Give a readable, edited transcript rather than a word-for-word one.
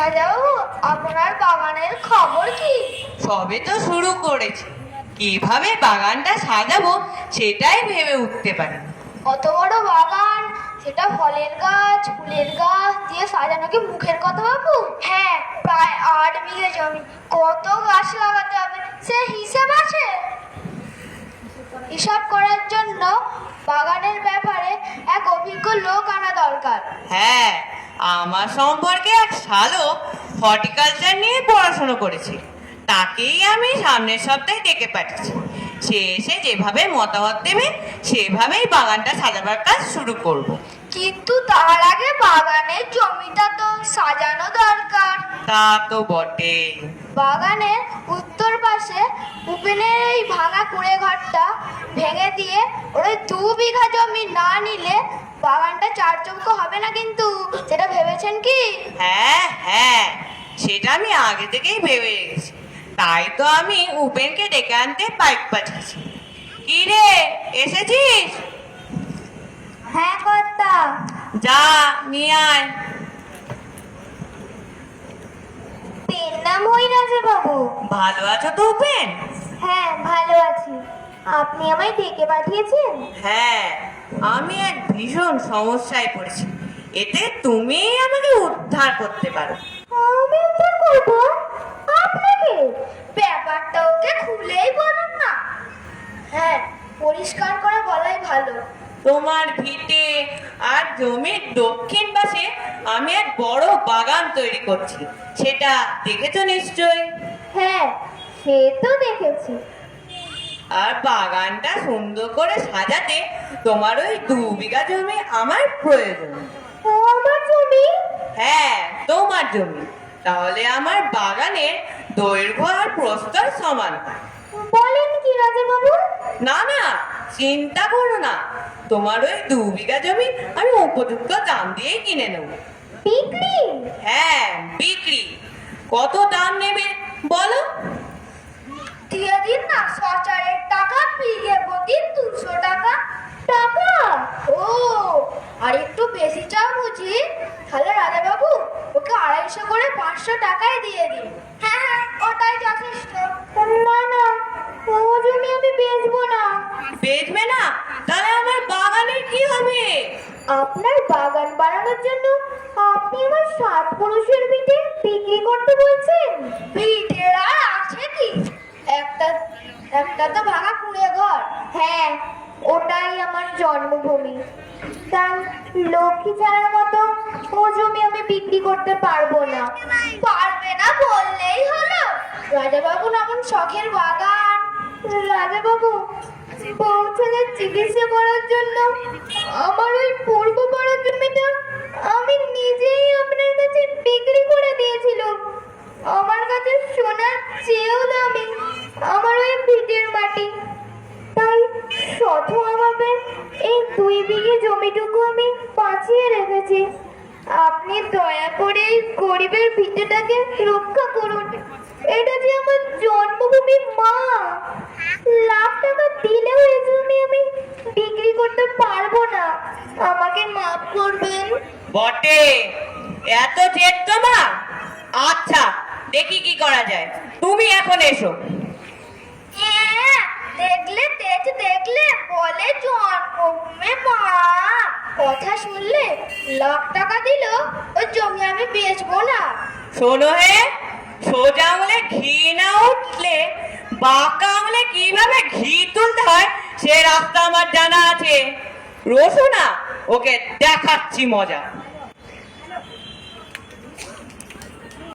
রাজাবাবু, আপনার বাগানের খবর কি? সবে তো শুরু করেছি, কিভাবে বাগানটা সাজাবো সেটাই ভেবে উঠতে পারি না। অত বড় বাগান, সেটা ফলের গাছ ফুলের গাছ দিয়ে সাজানো কি মুখের কথা বাবু? হ্যাঁ, প্রায় 8 বিঘে জমি, কত গাছ লাগাতে হবে সে হিসেব আছে? হিসাব করার জন্য বাগানের ব্যাপারে এক অভিজ্ঞ লোক আনা দরকার। হ্যাঁ, আমার সম্পর্কে এক শালক হর্টিকালচার নিয়ে পড়াশোনা করেছে, তাকেই আমি সামনের সপ্তাহে ডেকে পাঠিয়েছি। সে এসে যেভাবে মতামত দেবে সেভাবেই বাগানটা সাজাবার কাজ শুরু করব। কিন্তু তার আগে বাগানের জমিটা তো সাজানো দরকার। তা তো বটে। বাগানের উত্তর পাশে উপেনের এই ভাঙা কুড়ে ঘরটা ভেঙে দিয়ে ওই 2 বিঘা জমি না নিলে বাগানটা চারচৌকো হবে না, কিন্তু সেটা ভেবেছেন কি? হ্যাঁ হ্যাঁ, সেটা আমি আগে থেকেই ভেবে রেখেছি, তাই তো আমি উপেনকে ডেকে আনতে পাইপ পাঠিয়েছি। কি রে, এসেছিস? হ্যাঁ কর্তা। যা নিয়ে আয়। পেন নাম হইরাজে বাবু। ভালো আছো তো উপেন? হ্যাঁ ভালো আছি। আপনি আমায় ডেকে পাঠিয়েছেন? হ্যাঁ, আমি এক ভীষণ সমস্যায় পড়েছি, এতে তুমি আমাকে উদ্ধার করতে পারো। আমি তো করব আপনাকে? ব্যাপারটা ওকে খুলেই বলুন না। হ্যাঁ, পরিষ্কার করে বলাই ভালো। তোমার ভিটে আর জমির দক্ষিণ পাশে আমি এক বড় বাগান তৈরি করছি, সেটা দেখেছো নিশ্চয়? হ্যাঁ, সে তো দেখেছি। আর বাগানটা সুন্দর করে সাজাতে তোমার ওই 2 বিঘা জমি আমার প্রয়োজন। আমার জমি? হ্যাঁ, তোমার জমি, তাহলে আমার বাগানের দৈর্ঘ্য আর প্রস্থ সমান হয়। বলেন কি রাজাবাবু? না না, চিন্তা করো না, তোমার ওই 2 বিঘা জমি আমি উপযুক্ত দাম দিয়ে কিনে নেব। বিক্রি? হ্যাঁ, বিক্রি। কত দাম নেবে বলো? দিয়ে দিন না 100 টাকা, বিঘে প্রতি 200 টাকা। টাকা? ও, আর একটু বেশি চাও বুঝি? তাহলে রাজাবাবু ওকে 250 করে 500 টাকায় দিয়ে দিন। হ্যাঁ হ্যাঁ, ওটাই যথেষ্ট। না না, ও জমি আমি বেচবো না। বেচবে না? তাহলে আমার বাগানের কি হবে? আপনার বাগান বানানোর জন্য আপনি আমার 7 পুরুষের ভিটে বিক্রি করতে বলছেন? ভিটের আর আছে কি? একটা একটা তো ভাঙা কুড়ে ঘর। হ্যাঁ, ওটাই আমার জন্মভূমি। তাই লক্ষ্মী ছাড়ার মতো ও জমি আমি বিক্রি করতে পারবো না। পারবে না বললেই হলো। রাজাবাবু এমন শখের বাগান। রাজাবাবু, বউ ছেলের চিকিৎসা করার জন্য আমার ওই পূর্ব পাড়ার জমিটা আমি নিজেই আপনার কাছে বিক্রি করে দিয়েছিলাম। আমার কাছে সোনার চেয়েও দামি আমার ওই ভিটের মাটি। তাই সথভাবে এই 2 বিঘে জমিটুকু আমি বাঁচিয়ে রেখেছি। আপনি দয়া করে এই গরিবের ভিটেটাকে রক্ষা করুন। এটা যে আমার জন্মভূমি মা। লাখ টাকা দিলেও এই জমি আমি বিক্রি করতে পারবো না। আমাকে মাফ করবেন। বটে, এত জেদ তোমার? আচ্ছা, দেখি কি করা যায়। তুমি এখন এসো। হ্যাঁ, দেখলে তেজ দেখলে বলে জন্মভূমি মা। কথা শুনলে লাখ টাকা দিল ওই জমি আমি বেচবো না। শোনো হে, সোজা আঙুলে ঘি না উঠলে বাঁকা আঙুলে কিভাবে ঘি তুলতে হয় সে রাস্তা আমার জানা আছে। রসুনা, ওকে দেখাচ্ছি মজা।